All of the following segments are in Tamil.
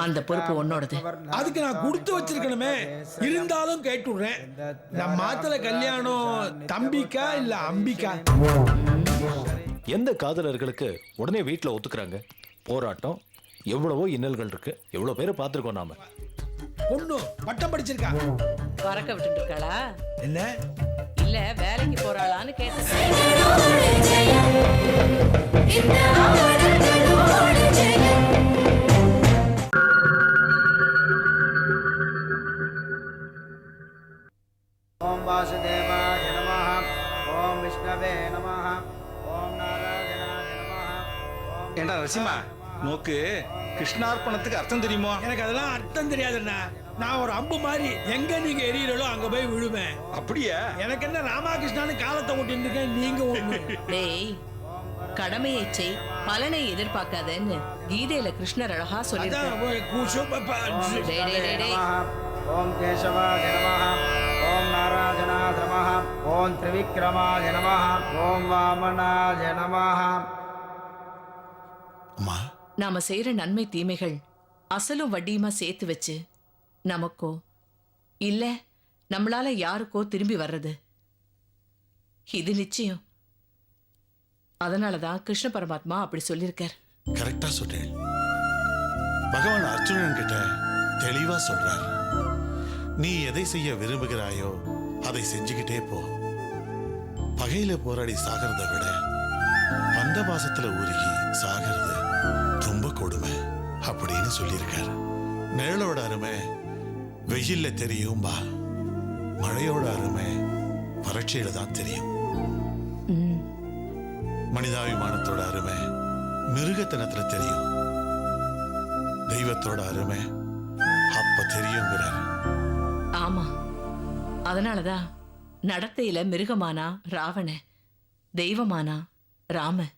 அந்த பொறுப்பு உன்னோடது. அதுக்கு நான் கொடுத்து வச்சிருக்கணுமே, இருந்தாலும் கேட்டுடுறேன். நம்ம மாத்துல கல்யாணம் தம்பிக்கா இல்ல அம்பிக்கா? எந்த காதலர்களுக்கு உடனே வீட்டில் ஒத்துக்கிறாங்க? போராட்டம், எவ்வளவோ இன்னல்கள் இருக்கு, எவ்வளவு பேரை பார்த்துருக்கோம் நாம. பொண்ணு பட்டம் படிச்சிருக்கா, பறக்க விட்டு இருக்காளா என்ன இல்ல வேலைக்கு போறாளான்னு கேட்டேன். ஓம் வாசுதேவாய நமஹ. ஓம் விஷ்ணவே நமஹ. ஓம் நாராயணாய நமஹ. ஓம் ஏண்டா ரசிமா, நோக்கு கிருஷ்ணார்ப்பணத்துக்கு அர்த்தம் தெரியுமோ? எனக்கு அதெல்லாம் அர்த்தம் தெரியாதுண்ணா. நான் ஒரு அம்பு மாதிரி எங்க நீங்க எரியறோ அங்க போய் விழுவேன். அப்படியா? எனக்கு என்ன ராமகிருஷ்ணான்னு காலத்தை ஓட்டிட்டு இருக்கேன், நீங்க ஒண்ணு. டேய், கடமையை செய், பலனை எதிர்பார்க்காதன்னு கீதையில கிருஷ்ணர் அழகா சொல்லிருக்காரு. டேய், டேய், டேய், டேய். ஓம் கேசவாய நமஹ. ஓம் நாராயணாய நமஹ. ஓம் திரிவிக்ரமாய நமஹ. ஓம் வாமனாய நமஹ. அம்மா, நாம செய்யற நன்மை தீமைகள் அசலும் வட்டியுமா சேர்த்து வச்சு நமக்கோ இல்ல நம்மளால யாருக்கோ திரும்பி வர்றது இது நிச்சயம். அதனாலதான் கிருஷ்ண பரமாத்மா அப்படி சொல்லியிருக்கார். கரெக்டா சொல்றேன். பகவான் அர்ஜுனன் கிட்ட தெளிவா சொல்றார், நீ எதை செய்ய விரும்புகிறாயோ அதை செஞ்சுக்கிட்டே போ. பகையில போராடி சாகிறத விட பந்தபாசத்துல உருகி சாகிறது ரொம்ப கொடுமை அப்படின்னு சொல்லியிருக்கார். நிழலோட அருமை வெயில்ல தெரியும் பா, மழையோட அருமை வறட்சியில தான் தெரியும். மனிதாபிமானத்தோட அருமை மிருகத்தனத்துல தெரியும். தெய்வத்தோட அருமை அப்ப தெரியுங்கிறார். ஆமா, அதனாலதான் நடத்தையில மிருகமானா ராவண, தெய்வமானா ராம.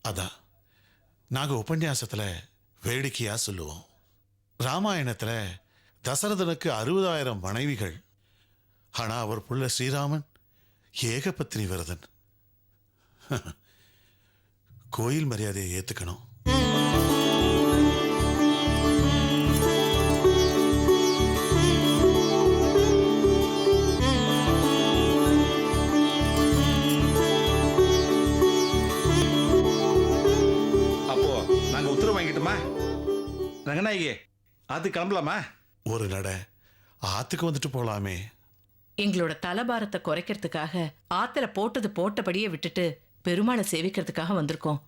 அதான் நாங்க உபன்யாசத்துல வேடிக்கையா சொல்லுவோம், ராமாயணத்துல தசரதனுக்கு 60,000 மனைவிகள், ஆனா அவர் புள்ள ஸ்ரீராமன் ஏகபத்னி விரதன். கோயில் மரியாதையை ஏத்துக்கணும். அப்போ நாங்க உத்தரவு வாங்கிட்டோமா ரங்கநாயகி? அது கிளம்பலாமா? ஒரு நட ஆத்துக்கு வந்துட்டு போலாமே. எங்களோட தலபாரத்தை குறைக்கிறதுக்காக ஆத்துல போட்டது போட்டபடியே விட்டுட்டு பெருமாளை சேவிக்கிறதுக்காக வந்திருக்கோம்.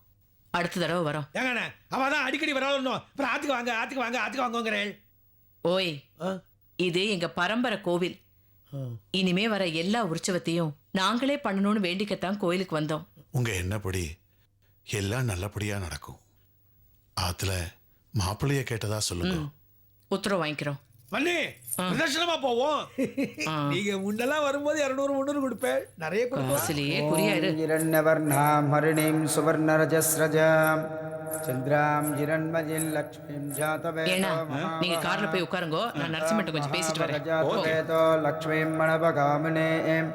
அடுத்த தடவை வரோம். ஏங்கண்ணே, அவதான் அடிக்கடி வராலும் அப்புறம் ஆத்துக்கு வாங்க ஆத்துக்கு வாங்க ஆத்துக்கு வாங்குங்கிறேன். ஓய், இது எங்க பரம்பரை கோவில். இனிமே வர எல்லா உற்சவத்தையும் நாங்களே பண்ணணும்னு வேண்டிக்கத்தான் கோயிலுக்கு வந்தோம். உங்க என்னப்படி எல்லாம் நல்லபடியா நடக்கும். ஆத்துல மாப்பிள்ளைய கேட்டதா சொல்லுங்க. உத்தரவு வாங்கிக்கிறோம். மண்ணி பிரதர்ஷனமா போவோம். நீங்க முன்னெல்லாம் வரும்போது 200-300 கொடுப்பேன், நிறைய கொடுப்பேன். சிலையே குறியாரு. இரண்யவர்ணாம் ஹரிணீம் சுவர்ணரஜஸ்ரஜாம் சந்திராம் ஜிரண்மஜில் லக்ஷ்மீம் ஏன்னா ஜாதவேதோ நீங்க கார்ல போய் உட்காருங்கோ, நான் நரசிம்மட்ட கொஞ்சம் பேசிட்டு வரேன். லக்ஷ்மீம் மணபகாமினேம்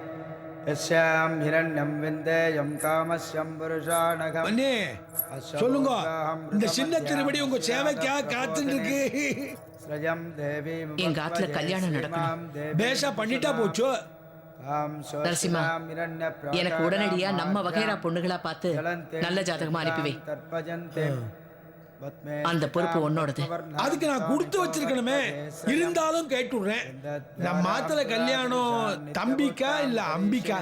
யஸ்யாம் ஹிரண்யம் விந்தேயம் காமஸ்யம் புருஷானகம். மண்ணி சொல்லுங்க, இந்த சின்ன திருப்படி உங்க சேவைக்காக காத்துட்டு இருக்கு. எங்க ஆத்துல கல்யாணம் நடக்கணும். பேஷா பண்ணிட்டா போச்சு. நரசிம்மா, எனக்கு உடனடியா நம்ம வகைரா பொண்ணுகளா பார்த்து நல்ல ஜாதகமா அனுப்பிவை. அந்த பொறுப்பு உன்னோடது. அதுக்கு நான் கொடுத்து வச்சிருக்கணுமே, இருந்தாலும் கேட்டுடுறேன். நம்ம மாத்துல கல்யாணம் தம்பிக்கா இல்ல அம்பிக்கா?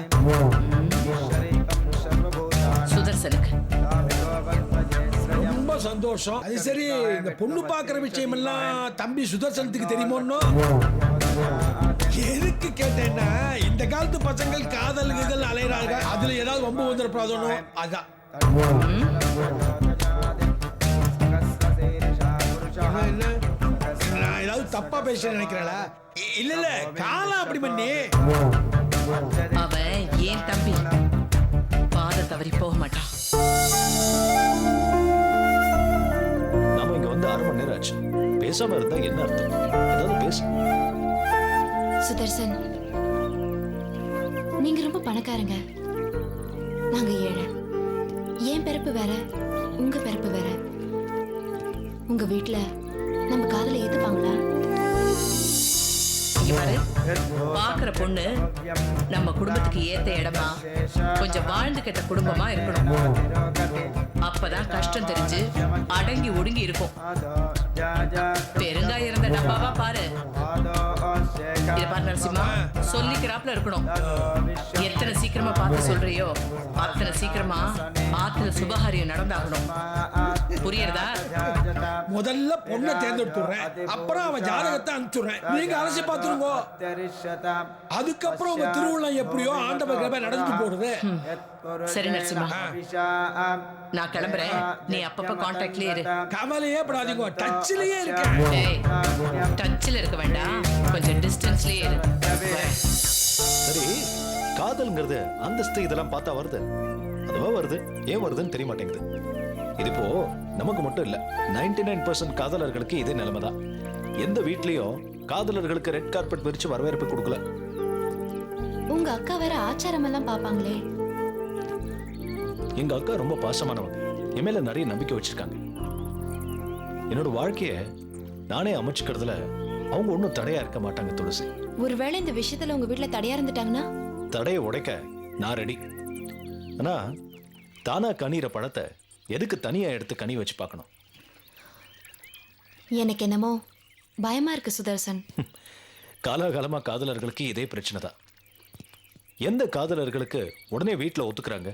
சுதர்சனுக்கு. ரொம்ப சந்தோஷம். அது சரி, இந்த பொண்ணு பாக்குற விஷயம் எல்லாம் தம்பி சுதர்சனத்துக்கு தெரியுமோன்னு எதுக்கு கேட்டேன்னா, இந்த காலத்து பசங்கள் காதல் கீதல் அலையறாங்க, அதுல ஏதாவது வம்பு வந்துடப்படாதோ அதான். நான் ஏதாவது தப்பா பேச நினைக்கிறேன். இல்ல இல்ல, காலம் அப்படி பண்ணி. அவன் ஏன் தம்பி, பாத தவறி போக மாட்டான். நாம இங்க வந்து 6 மணி நேரம் ஆச்சு. பேசாம இருந்தா என்ன அர்த்தம்? ஏதாவது பேசு. சுதர்சன், நீங்க ரொம்ப பணக்காரங்க, நாங்க ஏழை. என் பிறப்பு வேற, உங்க பிறப்பு வேற. உங்க வீட்டுல நம்ம காதலை ஏத்துப்பாங்களா? இங்க பாரு, பாக்குற பொண்ணு நம்ம குடும்பத்துக்கு ஏத்த இடமா கொஞ்சம் வாழ்ந்து கெட்ட குடும்பமா இருக்கணும். அப்பதான் கஷ்டம் தெரிஞ்சு அடங்கி ஒடுங்கி இருக்கும். பெருங்காயம் இருந்த டப்பாவா பாரு. இத பாரு நரசிம்மா, சொல்லிக்கிறாப்ல இருக்கணும். எத்தனை சீக்கிரமா பார்த்து சொல்றியோ அத்தனை சீக்கிரமா ஆத்துல சுபகாரியம் நடந்தாகணும். புரியுறதா? முதல்ல பொண்ணை தேர்ந்தெடுத்துறேன், அப்புறம் அவன் ஜாதகத்தை அனுப்பிச்சுடுறேன். நீங்க அலசி பார்த்துருங்கோ. அதுக்கப்புறம் உங்க திருவிழா எப்படியோ ஆண்டவ கிருபை நடந்து போடுது. சரி நரசிம்மா, நான் கிளம்புறேன். நீ அப்பப்ப கான்டாக்ட்லயே இரு. கவலையே படாதீங்க, டச்லயே இருக்கேன். ஏய், டச்ல இருக்க வேண்டாம், கொஞ்சம் டிஸ்டன்ஸ்லயே இரு. வரேன். சரி, காதல்ங்கிறது அந்தஸ்து இதெல்லாம் பார்த்தா வருது. அதுவா வருது, ஏன் வருதுன்னு தெரிய மாட்டேங்குது. இது இப்போ நமக்கு மட்டும் இல்ல, 99% காதலர்களுக்கு இதே நிலைமை தான். எந்த வீட்லயும் காதலர்களுக்கு ரெட் கார்பெட் விரிச்சு வரவேற்பு கொடுக்கல. உங்க அக்கா வேற ஆச்சாரம் எல்லாம் பாப்பாங்களே. எங்க அக்கா ரொம்ப பாசமானவங்க, என் மேல நிறைய நம்பிக்கை வச்சிருக்காங்க. என்னோட வாழ்க்கைய நானே அமைச்சுக்கிறதுல அவங்க ஒன்றும் தடையா இருக்க மாட்டாங்க துளசி. ஒருவேளை இந்த விஷயத்துல உங்க வீட்டுல தடையா இருந்துட்டாங்கன்னா? தடையை உடைக்க நான் ரெடி. ஆனா தானா கனிற பழத்தை எதுக்கு தனியா எடுத்து கனி வச்சு பார்க்கணும்? எனக்கு என்னமோ பயமா இருக்கு சுதர்சன். காலாகாலமா காதலர்களுக்கு இதே பிரச்சனை தான். எந்த காதலர்களுக்கு உடனே வீட்டில் ஒத்துக்கிறாங்க?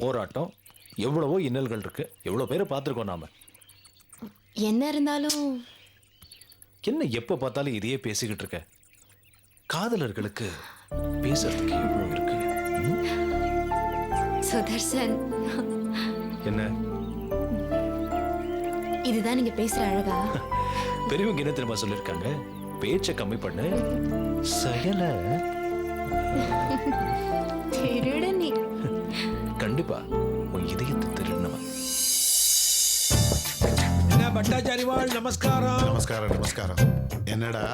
போராட்டம், எவ்வளவோ இன்னல்கள் இருக்கு, எவ்வளோ பேரை பார்த்துருக்கோம் நாம. என்ன இருந்தாலும் என்ன எப்போ பார்த்தாலும் இதையே பேசிக்கிட்டு இருக்க? காதலர்களுக்கு பேசுறதுக்கு எவ்வளோ இருக்கு. சுதர்சன், என்ன இதுதான் நீங்க பேசுற அழகா? பெரியவங்க என்ன தெரியுமா சொல்லியிருக்காங்க? பேச்சை கம்மி பண்ணு, செயல திருடு நீ. கண்டிப்பா உன் இதயத்தை திருடினவன். என்ன பட்டாச்சாரிவாள், நமஸ்காரம். நமஸ்காரம் நமஸ்காரம். என்னடா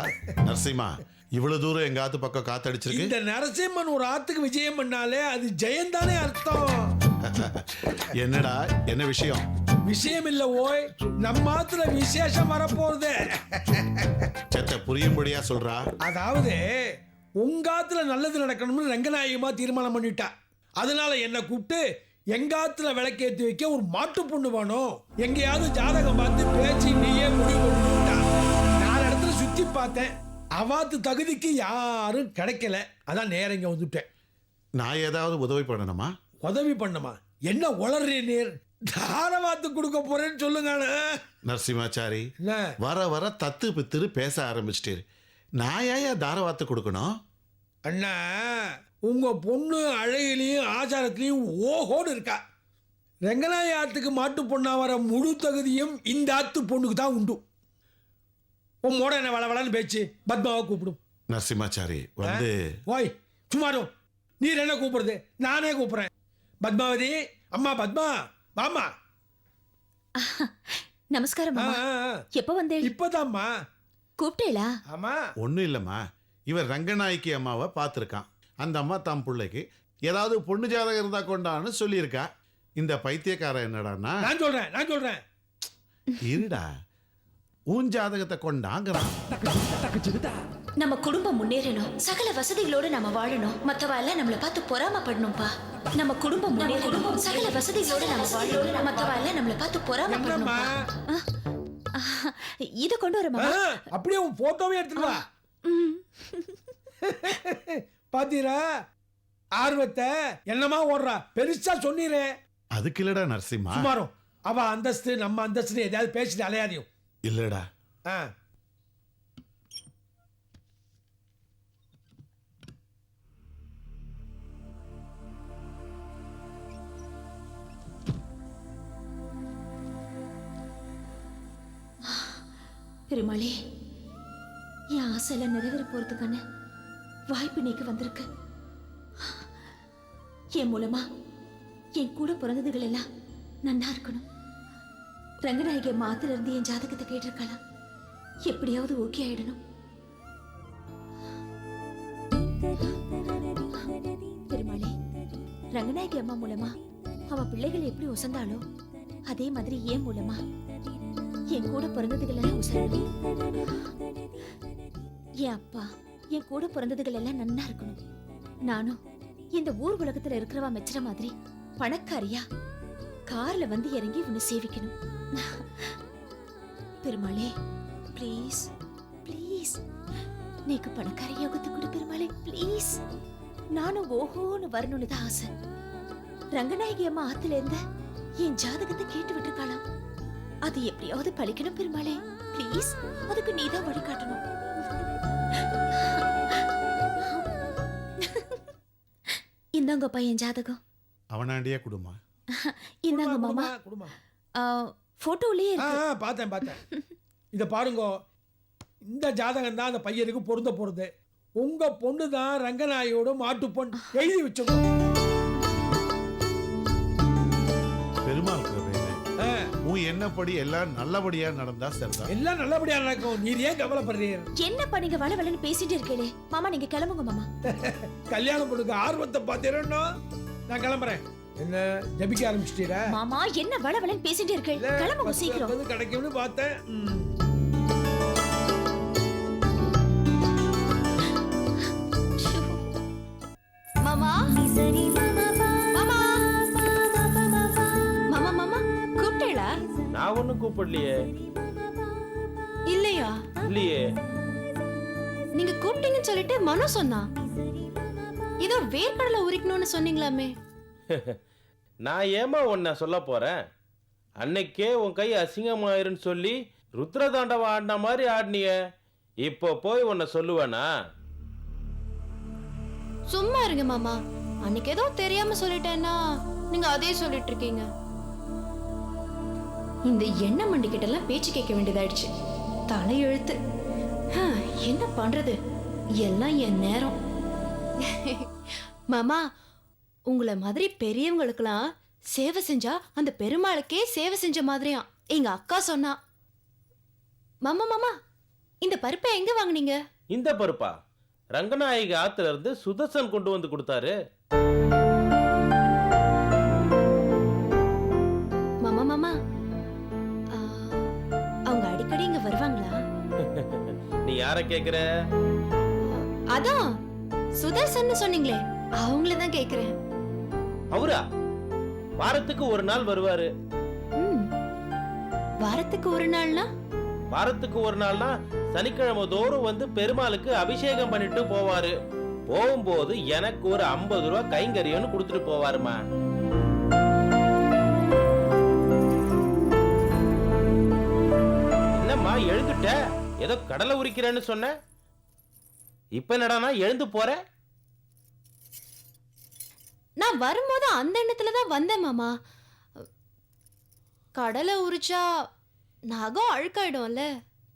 நரசிம்மா, இவ்வளவு தூரம் எங்க ஆத்து பக்கம் காத்தடிச்சிருக்கு? இந்த நரசிம்மன் ஒரு ஆத்துக்கு விஜயம் பண்ணாலே அது ஜெயந்தானே அர்த்தம். என்னடா, என்ன விஷயம்? விஷயம் இல்ல ஓய், நம்ம ஆத்துல விசேஷம் வரப்போகுது. செத்த புரியும்படியா சொல்றா. அதாவது உங்க ஆத்துல நல்லது நடக்கணும்னு ரங்கநாயகமா தீர்மானம் பண்ணிட்டா. அதனால என்ன கூப்பிட்டு எங்க ஆத்துல விளக்கேற்றி வைக்க ஒரு மாட்டு பொண்ணு வேணும், எங்கேயாவது ஜாதகம் பார்த்து பேச்சு நீயே முடிவு பண்ணிட்டா. 4 இடத்துல சுத்தி பார்த்தேன், அவாத்து தகுதிக்கு யாரும் கிடைக்கல. அதான் நேரம் இங்க வந்துட்டேன். நான் ஏதாவது உதவி பண்ணணுமா? உதவி பண்ணமா? என்ன உளறே நீர்? தாரவாத்து கொடுக்க போறேன்னு சொல்லுங்க. நரசிம்மாச்சாரி, என்ன வர வர தத்து பித்துரு பேச ஆரம்பிச்சிட்டேரு. நான் ஏன் தாரவாத்து கொடுக்கணும்? அண்ணா, உங்க பொண்ணு அழகிலையும் ஆச்சாரத்திலையும் ஓஹோடு இருக்கா. ரெங்கநாய ஆத்துக்கு மாட்டு பொண்ணா வர முழு தகுதியும் இந்த ஆத்து பொண்ணுக்கு தான் உண்டு. உன் மோட என்ன வளவளன்னு பேச்சு. பத்மாவை கூப்பிடும். நரசிம்மாச்சாரி வந்து ஓய் சும்மாரும், நீர் என்ன கூப்பிடுறது? நானே கூப்பிடுறேன். பத்மாவதி, அம்மா பத்மா, வாமா. நமஸ்காரம் மாமா. எப்ப வந்தேன்? இப்பதாம்மா. கூப்பிட்டேளா? ஆமா. ஒன்றும் இல்லைம்மா, இவர் ரங்கநாயக்கி அம்மாவை பார்த்துருக்கான். அந்த அம்மா தம் பிள்ளைக்கு ஏதாவது பொண்ணு ஜாதகம் இருந்தா கொண்டான்னு சொல்லியிருக்கா. இந்த பைத்தியக்காரன் என்னடான்னா, நான் சொல்றேன் இருடா, உன் ஜாதகத்தை கொண்டாங்கிறான். நம்ம குடும்பம் முன்னேறணும், சகல வசதிகளோட நம்ம வாழணும், மத்தவ எல்லாம் நம்மள பார்த்து பொறாமப்படணும்பா. நம்ம குடும்பம் முன்னேறணும், சகல வசதிகளோட நம்ம வாழணும், மத்தவ எல்லாம் நம்மள பார்த்து பொறாமப்படணும்பா. இத கொண்டு வரமா? அப்படியே உன் போட்டோவே எடுத்துட்டு வா. பாத்தீரா ஆர்வத்தை? என்னமா ஓடுறா, பெருசா சொன்னீரே. அதுக்கு இல்லடா நரசிம்மா. சுமாரும் அவ அந்தஸ்து நம்ம அந்தஸ்து எதாவது பேசிட்டு அலையாதியும். இல்லடா, பெருமாளே, என் ஆசையெல்லாம் நிறைவேற போறதுக்கான வாய்ப்பு நீக்கு வந்திருக்கு. என் மூலமா என் கூட பிறந்ததுகள் எல்லாம் நன்னா இருக்கணும். ரங்கநாயகி மாத்துல இருந்து என் ஜாதகத்தை கேட்டிருக்கலாம், எப்படியாவது ஓகே ஆயிடணும். பெருமாளே, ரங்கநாயகி அம்மா மூலமா அவ பிள்ளைகள் எப்படி ஒசந்தாளோ அதே மாதிரி என் மூலமா என் கூட பிறந்ததுகள் எல்லாம் உசரணும். என் அப்பா என் கூட பிறந்ததுகள் எல்லாம் நன்னா இருக்கணும். நானும் இந்த ஊர் உலகத்துல இருக்கிறவா மெச்சுற மாதிரி பணக்காரியா கார்ல வந்து இறங்கி உன்னை சேவிக்கணும். பெருமாளே ப்ளீஸ் ப்ளீஸ் நீக்கு பணக்கார யோகத்தை கொடு பெருமாளே ப்ளீஸ். நானும் ஓஹோன்னு வரணும்னு தான் ஆசை. ரங்கநாயகி அம்மா ஆத்துல இருந்த என் ஜாதகத்தை கேட்டு விட்டுருக்காளாம். அது எப்படியாவது பழிக்கணும் பெருமாளே ப்ளீஸ். அதுக்கு நீதான் வழிகாட்டணும். இந்தாங்க பையன் ஜாதகம். அவனாண்டியே குடுமா. இந்தாங்க மாமா. குடுமா போட்டோலயே இருக்கு. பார்த்தேன். இத பாருங்க, இந்த ஜாதகம் தான் அந்த பையனுக்கு பொருந்த போறது. உங்க பொண்ணு தான் ரங்கநாயோட மாட்டு பொண்ணு எழுதி வச்சுக்கோ. பெருமாள் கிருபையில உன் என்னப்படி எல்லாம் நல்லபடியா நடந்தா சரிதான். எல்லாம் நல்லபடியா நடக்கும். நீர் ஏன் கவலைப்படுறீர்? என்ன பண்ணீங்க வளவளன்னு பேசிட்டு இருக்கீங்களே மாமா. நீங்க கிளம்புங்க மாமா. கல்யாணம் பொண்ணுக்கு ஆர்வத்தை பார்த்தீரோ? நான் கிளம்புறேன். என்ன ஜபிக்க ஆரம்பிச்சிட்டீரா? மாமா என்ன வளவளன்னு பேசிட்டு இருக்கீங்க? கிளம்புங்க சீக்கிரம். கிடைக்கும்னு பார்த்தேன். மாமா மாமா மாமா மாமா கூப்பிட்டேளா? நான் ஒன்னும் கூப்பிடலையே. இல்லையா? இல்லையே. நீங்க கூப்பிட்டீங்கன்னு சொல்லிட்டு மனோ சொன்னா. ஏதோ வேர்க்கடலை உரிக்கணும்னு சொன்னீங்களாமே. நான் ஏமா உன்னை சொல்ல போறேன்? அன்னைக்கே உன் கை அசிங்கமாயிருன்னு சொல்லி ருத்ரதாண்டவம் ஆடின மாதிரி ஆடினிய. இப்போ போய் உன்னை சொல்லுவேனா? சும்மா இருங்க மாமா. அன்னைக்கு ஏதோ தெரியாம சொல்லிட்டேன்னா நீங்க அதே சொல்லிட்டு இருக்கீங்க. இந்த எண்ணெய் மண்டி கிட்ட எல்லாம் பேச்சு கேட்க வேண்டியதாயிடுச்சு. தலையெழுத்து. என்ன பண்றது? எல்லாம் என் நேரம். மாமா, உங்களை மாதிரி பெரியவங்களுக்கெல்லாம் சேவை செஞ்சா அந்த பெருமாளுக்கே சேவை செஞ்ச மாதிரியா எங்க அக்கா சொன்னா. மாமா மாமா, இந்த பருப்பை எங்க வாங்குனீங்க? இந்த பருப்பா? ரங்கநாயகி ஆத்துல இருந்து சுதர்சன் கொண்டு வந்து கொடுத்தாரு. மாமா மாமா, அவங்க அடிக்கடி இங்க வருவாங்களா? நீ யார கேக்குற? அதான் சுதர்சன் சொன்னீங்களே, அவங்கள தான் கேக்குறேன். அவரா? வாரத்துக்கு ஒரு நாள் வருவாரு. வாரத்துக்கு ஒரு நாள்னா? வாரத்துக்கு ஒரு நாள்னா சனிக்கிழமை தோறும் வந்து பெருமாளுக்கு அபிஷேகம் பண்ணிட்டு போவாரு. போகும்போது எனக்கு ஒரு 50 ரூபாய் கைங்கரியம்னு கொடுத்துட்டு போவாருமா. என்னம்மா எழுந்துட்ட? ஏதோ கடலை உரிக்கிறேன்னு சொன்ன. இப்ப என்னடானா எழுந்து போற? நான் வரும்போது அந்த எண்ணத்துல தான் வந்தேன் மாமா. கடலை உரிச்சா நகம் அழுக்காயிடும்ல.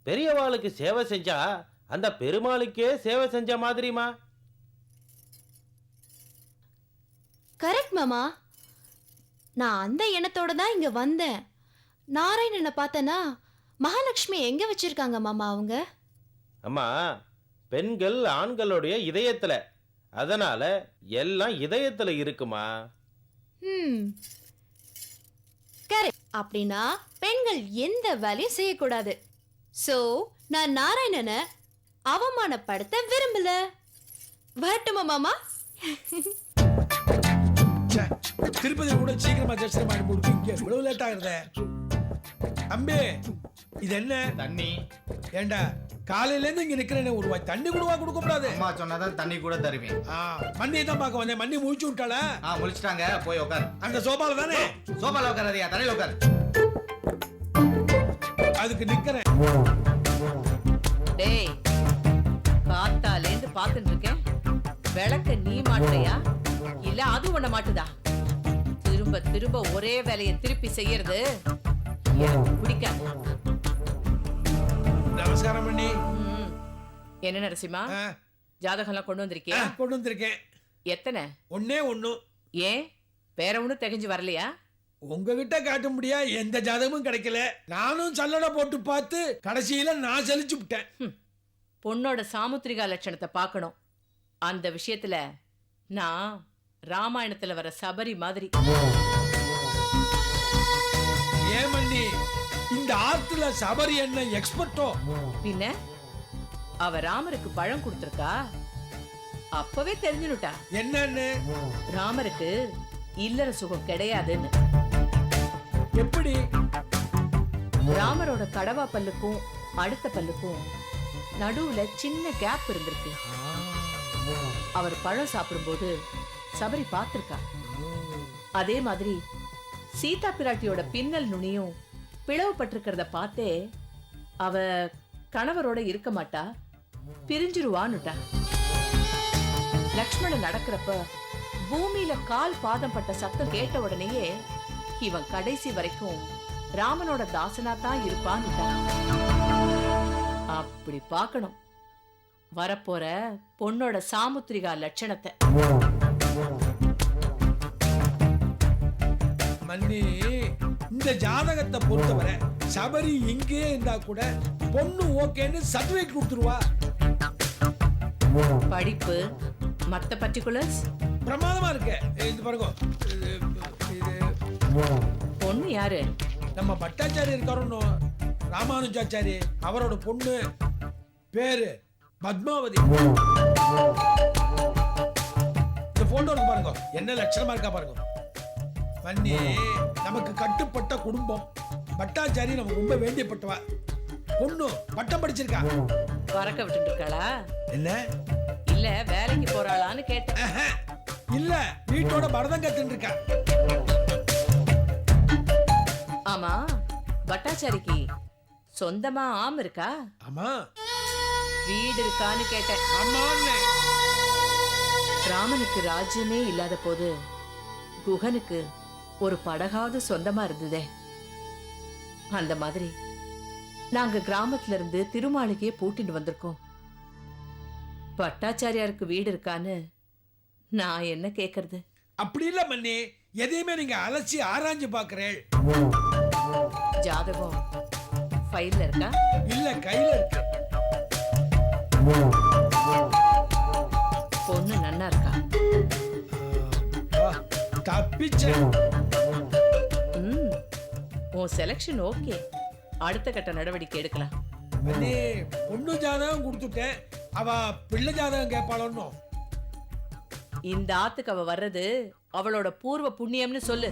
பெரியவாளுக்கு சேவை செஞ்சா அந்த பெருமாளுக்கே சேவை செஞ்ச மாதிரிமா. கரெக்ட் மாமா. நான் அந்த எண்ணத்தோட தான் இங்க வந்தேன். நாராயணனை பார்த்தனா மகாலட்சுமி எங்க வச்சிருக்காங்க மாமா அவங்க? அம்மா, பெண்கள் ஆண்களுடைய இதயத்துல, அதனால எல்லாம் இதயத்துல இருக்குமா. கரெக்ட். அப்படின்னா பெண்கள் எந்த வேலையும் செய்யக்கூடாது. சோ நான் நாராயணனை அவமானப்படுத்த விரும்பல. வரட்டுமா மாமா? திருப்பதி கூட சீக்கிரமா தரிசனம் பண்ணி கொடுத்து இங்க இவ்வளவு லேட் ஆகுறத. அம்பே, இது என்ன தண்ணி? ஏண்டா காலையில இருந்து இங்க நிக்கிறேன், ஒரு வாய் தண்ணி கூடவா கொடுக்க கூடாது? அம்மா சொன்னாதான் தண்ணி கூட தருவேன். மண்ணியை தான் பார்க்க வந்தேன். மண்ணி முழிச்சு விட்டாளா? முடிச்சிட்டாங்க, போய் உட்கார். அந்த சோபால தானே? சோபால உட்காராதியா, தரையில உட்கார். அதுக்கு நிக்கிறேன். டேய், காத்தாலேந்து பாத்துட்டு இருக்கேன். விளக்க நீ மாட்டையா இல்ல அது உன்ன மாட்டுதா? திரும்ப திரும்ப ஒரே வேலையை திருப்பி செய்யறது எனக்கு பிடிக்காது. நமஸ்காரம் பண்ணி. என்ன நரசிம்மா, ஜாதகம்லாம் கொண்டு வந்திருக்கியா? கொண்டு வந்திருக்கேன். எத்தனை? ஒன்னே ஒண்ணு. ஏன் வேற ஒண்ணும் திகஞ்சு வரலையா? உங்ககிட்ட காட்ட முடியா எந்த ஜாதகமும் கிடைக்கல. நானும் சல்லடை போட்டு பார்த்து கடைசியில நான் சலிச்சு விட்டேன். பொண்ணோட சாமுத்திரிகா லட்சணத்தை பார்க்கணும். அந்த விஷயத்துல நான் ராமாயணத்துல வர சபரி மாதிரி. ஏன் மண்ணி இந்த ஆத்துல சபரி என்ன எக்ஸ்பர்ட்டோ? பின்ன அவ ராமருக்கு பழம் கொடுத்திருக்கா, அப்பவே தெரிஞ்சுனுட்டா என்னன்னு? ராமருக்கு இல்லற சுகம் கிடையாதுன்னு. எப்படி? ராமரோட கடவா பல்லுக்கும் அடுத்த பல்லுக்கும் நடுவுல சின்ன கேப் இருந்திருக்கு. அவர் பழம் சாப்பிடும்போது சபரி பார்த்திருக்கா. அதே மாதிரி சீதா பிராட்டியோட பின்னல் நுனியும் பிளவுபட்டிருக்கிறத பார்த்தே அவ கணவரோட இருக்க மாட்டா, பிரிஞ்சிருவான்னுட்டா. லக்ஷ்மணன் நடக்கிறப்ப பூமியில கால் பாதம் பட்ட சத்தம் கேட்ட உடனேயே இவன் கடைசி வரைக்கும் ராமனோட தாசனா தான் இருப்பான்னுட்டா. அப்படி பார்க்கணும் வரப்போற பொண்ணோட சாமுத்திரிகா லட்சணத்தை. மன்னி, இந்த ஜாதகத்தை பொறுத்தவரை சபரி இங்கே இருந்தா கூட பொண்ணு ஓகேன்னு சர்டிபிகேட் கொடுத்துருவா. படிப்பு மத்த பர்டிகுலர்ஸ் பிரமாதமா இருக்கு. இது பாருங்க, பொண்ணு யாரு? நம்ம பட்டாச்சாரி இருக்காரு ராமானுஜாச்சாரி, அவரோட பொண்ணு பேரு பத்மாவதி. இந்த போட்டோ இருக்கு பாருங்க, என்ன லட்சணமா இருக்கா பாருங்க. மன்னி, நமக்கு கட்டுப்பட்ட குடும்பம். பட்டாச்சாரி நமக்கு ரொம்ப வேண்டியப்பட்டவா. பொண்ணு பட்டம் படிச்சிருக்கா. பறக்க விட்டு இருக்காளா? என்ன இல்ல வேலைக்கு போறாளான்னு கேட்டேன். இல்ல, வீட்டோட பரதம் கத்துட்டு இருக்கா. ஆமா, பட்டாச்சாரிக்கு சொந்தமா ஆம் இருக்கா? ஆமா. வீடு இருக்கான்னு கேட்டேன். ஆமான்னு. ராமனுக்கு ராஜ்யமே இல்லாத போது குகனுக்கு ஒரு படகாவது சொந்தமா இருந்ததே. அந்த மாதிரி நாங்க கிராமத்துல இருந்து திருமாளிகையே பூட்டிட்டு வந்திருக்கோம். பட்டாச்சாரியாருக்கு வீடு இருக்கான்னு நான் என்ன கேக்குறது? அப்படி இல்ல மன்னி, எதையுமே நீங்க அலசி ஆராய்ஞ்சு பாக்குறேன். ஜாதகம் ஃபைல்ல இருக்கா? இல்ல, கையில இருக்கு. பொண்ணு நன்னா இருக்கா? தப்பிச்ச. உன் செலக்ஷன் ஓகே. அடுத்த கட்ட நடவடிக்கை எடுக்கலாம். மன்னி, பொண்ணு ஜாதகம் கொடுத்துட்டேன். அவ பிள்ளை ஜாதகம் கேட்பாளோ? இந்த ஆத்துக்கு அவ வர்றது அவளோட பூர்வ புண்ணியம்னு சொல்லு.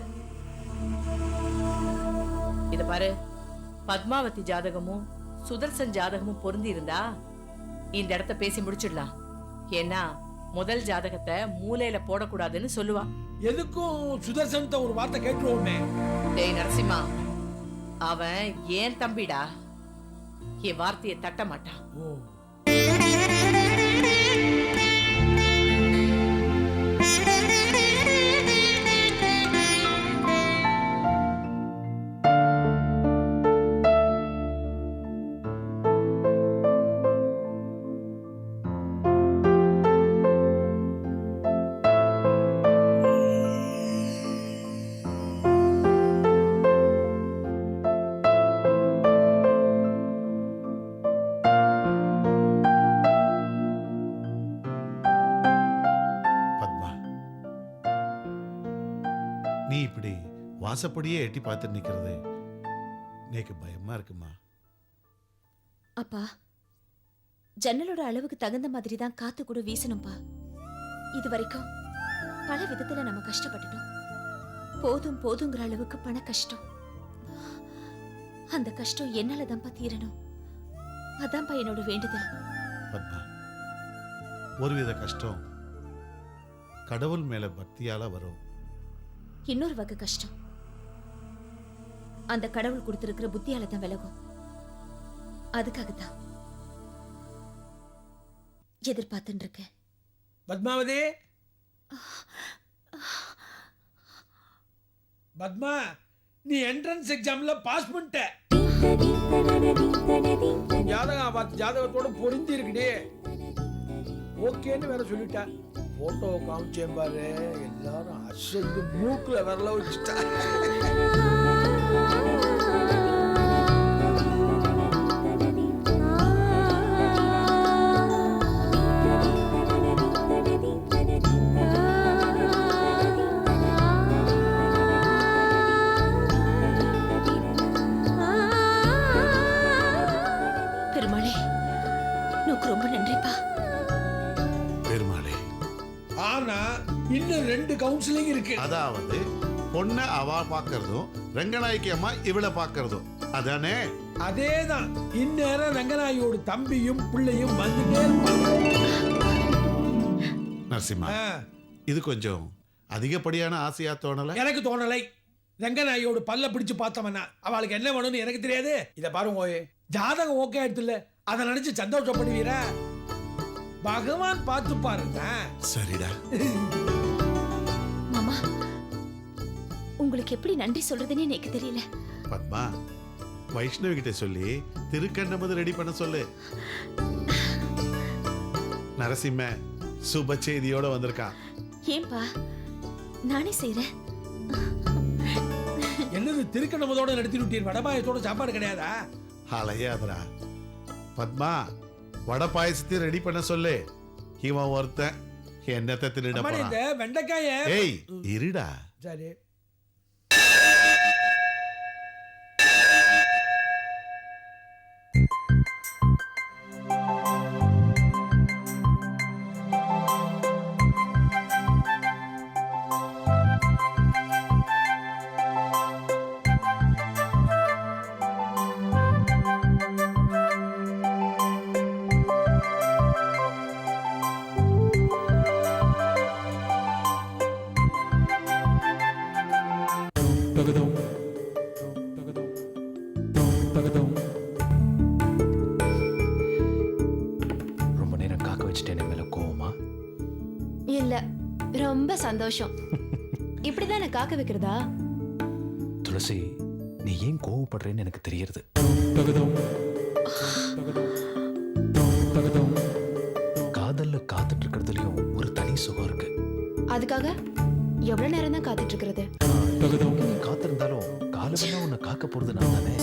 இத பாரு, பத்மாவதி ஜாதகமும் சுதர்சன் ஜாதகமும் பொருந்தி இருந்தா இந்த இடத்த பேசி முடிச்சிடலாம். ஏன்னா முதல் ஜாதகத்தை மூலையில போடக்கூடாதுன்னு சொல்லுவா. எதுக்கும் சுதர்சன் ஒரு வார்த்தை கேட்டுருவோமே. டேய் நரசிம்மா, அவன் ஏன் தம்பிடா, என் வார்த்தையை தட்ட மாட்டான். நீ இப்படி வாசப்படியே எட்டி பார்த்து நிக்கிறது எனக்கு பயமா இருக்குமா? அப்பா, ஜன்னலோட அளவுக்கு தகுந்த மாதிரி தான் காத்து கூட வீசணும்பா. இது வரைக்கும் பல விதத்துல நம்ம கஷ்டப்பட்டுட்டோம். போதும் போதுங்கிற அளவுக்கு பண கஷ்டம். அந்த கஷ்டம் என்னால தான்ப்பா தீரணும். அதான்ப்பா என்னோட வேண்டுதல். பத்மா, ஒருவித கஷ்டம் கடவுள் மேல பக்தியால வரும். இன்னொரு வகை கஷ்டம் அந்த கடவுள் கொடுத்திருக்கிற புத்தியால தான் விலகும். அதுக்காகத்தான் எதிர்பார்த்துட்டு இருக்கேன். பத்மாவதி, பத்மா, நீ என்ட்ரன்ஸ் எக்ஸாம்ல பாஸ் பண்ணிட்ட. ஜாதகம் பார்த்து ஜாதகத்தோட பொருந்தி இருக்குடே. ஓகேன்னு வேற சொல்லிட்டா. போட்டோ காமிச்சேன் பாரு, எல்லாரும் அசந்து மூக்குல விரல வச்சுட்டா. நோக்கு ரொம்ப நன்றிப்பா. பெருமாளே, ஆனா இன்னும் 2 கவுன்சிலிங் இருக்கு. அதாவது பொண்ணை அவ பாக்குறதும் ரங்கநாயகி அம்மா இவளை பாக்குறதும் அதானே? அதேதான். இந்நேரம் ரங்கநாயோட தம்பியும் பிள்ளையும் வந்துட்டே இருப்பாங்க. நரசிம்மா, இது கொஞ்சம் அதிகப்படியான ஆசையா தோணல? எனக்கு தோணலை. ரங்கநாயோட பல்ல பிடிச்சு பார்த்தவனா அவளுக்கு என்ன வேணும்னு எனக்கு தெரியாது. இத பாருங்க ஓயே, ஜாதகம் ஓகே ஆயிடுத்துல அதை நினைச்சு சந்தோஷப்படுவீரா? பகவான் பார்த்து பாருங்க. சரிடா. மாமா, உங்களுக்கு எப்படி நன்றி சொல்றதுன்னு எனக்கு தெரியல. பத்மா, வைஷ்ணவி கிட்ட சொல்லி திருக்கண்ணமது ரெடி பண்ண சொல்லு. நரசிம்ம சுப செய்தியோட வந்திருக்கான். ஏன்பா, நானே செய்றேன். என்னது திருக்கணமதோட நடத்தி விட்டீர்? வடபாயத்தோட சாப்பாடு கிடையாதா? அலையாதரா. பத்மா, வடை பாயசத்தையும் ரெடி பண்ண சொல்லு. இவன் ஒருத்தன் என்னத்தை திருட அம்மாடி, போறான். இந்த வெண்டைக்காய. ஏய், இருடா. சரி. ரொம்ப நேரம் காக்க வச்சுட்டேன் மேல கோவமா? இல்ல, ரொம்ப சந்தோஷம். இப்படிதான் நான் காக்க வைக்கிறதா? துளசி, நீ ஏன் கோவப்படுறேன்னு எனக்கு தெரியறது. காதல்ல காத்துட்டு இருக்கிறதுலயும் ஒரு தனி சுகம் இருக்கு. அதுக்காக எவ்வளவு நேரம் தான் காத்துட்டு இருக்கிறது? நீ காத்திருந்தாலும் காலமெல்லாம் உன்னை காக்க போறது நான் தானே.